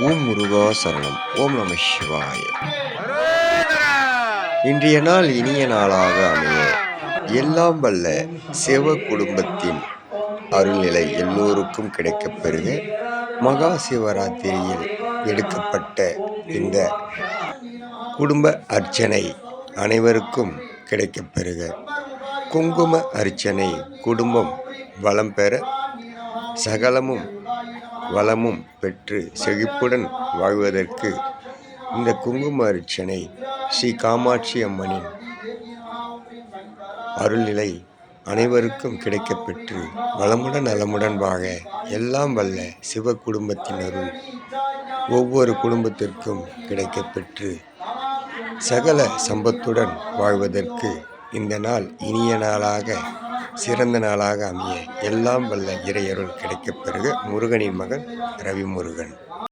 ஓம் முருகா சரணம். ஓம் நம சிவாய. இன்றைய நாள் இனிய நாளாக அமைய எல்லாம் வல்ல சிவ குடும்பத்தின் அருள்நிலை எல்லோருக்கும் கிடைக்கப் பெறுக. மகா சிவராத்திரியில் எடுக்கப்பட்ட இந்த குடும்ப அர்ச்சனை அனைவருக்கும் கிடைக்கப் பெறுக. குங்கும அர்ச்சனை குடும்பம் வளம் பெற, சகலமும் வளமும் பெற்று செழிப்புடன் வாழ்வதற்கு இந்த குங்கும அர்ச்சனை ஸ்ரீ காமாட்சி அம்மனின் அருள்நிலை அனைவருக்கும் கிடைக்கப்பெற்று வளமுடன் நலமுடன் வாழ எல்லாம் வல்ல சிவ குடும்பத்தின் அருள் ஒவ்வொரு குடும்பத்திற்கும் கிடைக்கப்பெற்று சகல சம்பத்துடன் வாழ்வதற்கு இந்த நாள் இனிய நாளாக சிறந்த நாளாக அமைய எல்லாம் வல்ல இறையருள் கிடைக்கப் பெறுக. முருகனின் மகன் ரவி முருகன்.